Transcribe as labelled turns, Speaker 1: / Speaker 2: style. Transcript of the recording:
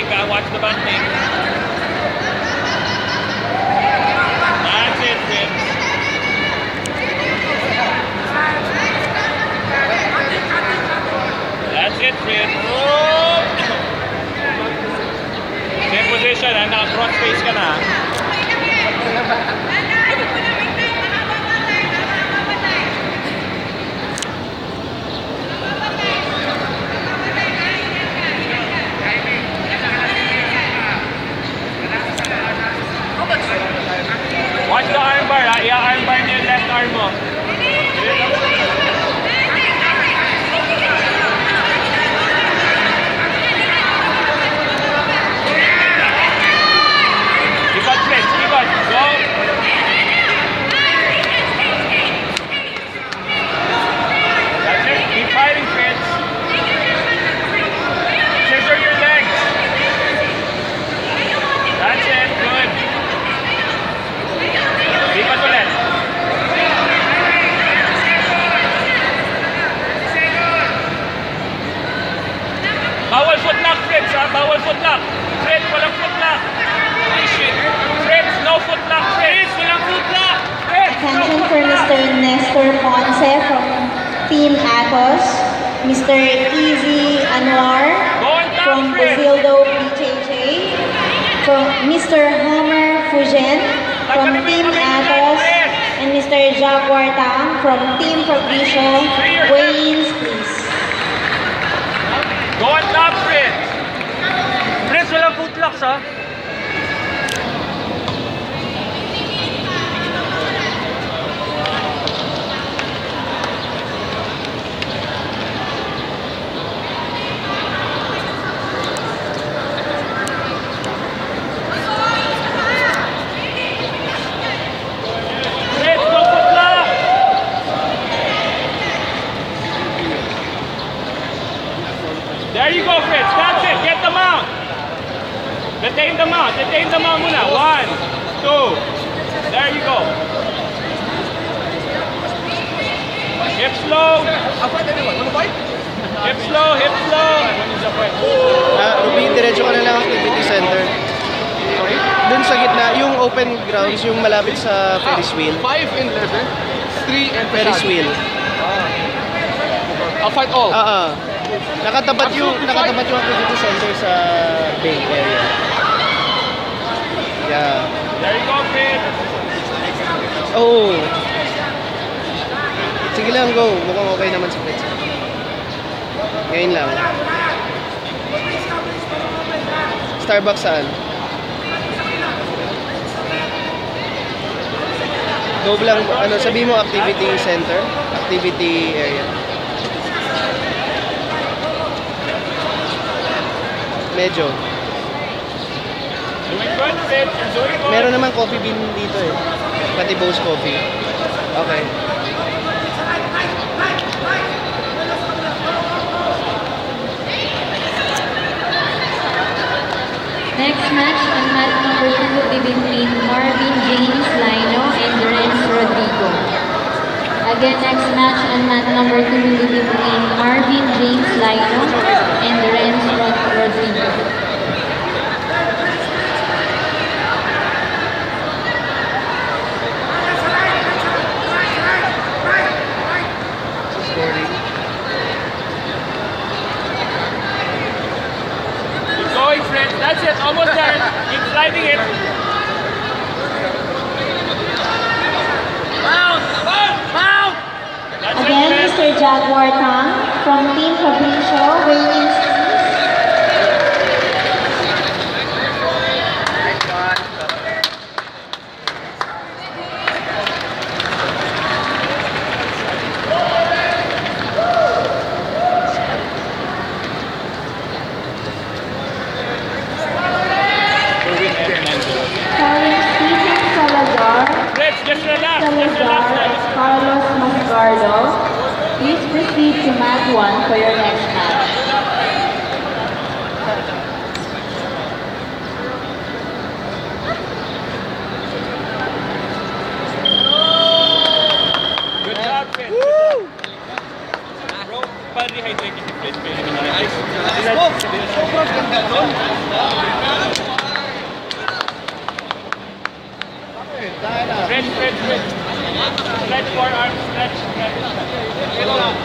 Speaker 1: banting. Watch the banting. That's it, Fritz. That's it, Fritz. Same position, naka-cross face ka na. Watch the arm bar, ha? I-arm bar niya yung left arm mo. Ikot, Fritz, ikot. Go! That's it. Keep fighting, Fritz. Scissor your legs. That's it. Good. Ikot ulit. Bawal footlock, Fritz, ha? Bawal footlock. Fritz, walang footlock. Fritz, no footlock. Fritz, walang footlock. Fritz, no
Speaker 2: Attention for
Speaker 1: footlock.
Speaker 2: Mr. Nestor Ponce from Team Atos, Mr. Easy Anwar from Basildo PJJ, from Mr. Homer Fujen from Team Atos, and Mr. Jaguar Tang from Team Fabricio. Weigh-ins, please.
Speaker 1: Go on top, Fritz. Fritz, walang footlocks, ha? Fritz, no footlock. There you go, Fritz. That's it. Get the mount. Detain the mount. Detain the mount muna. 1, 2. There you go. Hip slow. Hip slow. Hip slow.
Speaker 3: Ruby, diretso ka na lang activity center. Dun sa gitna, yung open grounds, yung malapit sa Ferris wheel.
Speaker 4: 5 and 11, 3 and
Speaker 3: Ferris wheel.
Speaker 4: I'll fight all.
Speaker 3: Nakatapat yung activity center sa bay area. Yeah.
Speaker 1: There you go, Fritz.
Speaker 3: Oh. Sige lang, go. Mukhang okay naman si Fritz. Ngayon lang. Starbucks saan? Go lang, sabi mo activity center, activity area. Medyo.
Speaker 1: Doing good, Fritz. You're doing good.
Speaker 3: Meron naman coffee bean dito eh. Pati Bose coffee. Okay.
Speaker 2: Next match on mat number 2 will be between Marvin James Lino and Renz Rodrigo. Again, next match on mat number 2 will be between Marvin James Lino and Renz Rodrigo.
Speaker 1: Keep going, Fritz. That's it. Almost there. Keep sliding it. Mount! Mount! Mount! That's
Speaker 2: Again,
Speaker 1: it, Fritz.
Speaker 2: Mr. Jaguar Tang from Team Fabricio. Weigh-ins, please. Calling Stephen Salazar,
Speaker 1: Fritz, just relax. Just relax.
Speaker 2: Salazar, Carlos Mascardo. Please proceed to mat 1 for your next match.
Speaker 1: Good job, Fritz. Bro, pa-rehydrate yung Fritz.
Speaker 4: Sobrang ganda doon.
Speaker 1: Stretch, stretch, stretch. Stretch forearm, stretch, stretch. Ito lang.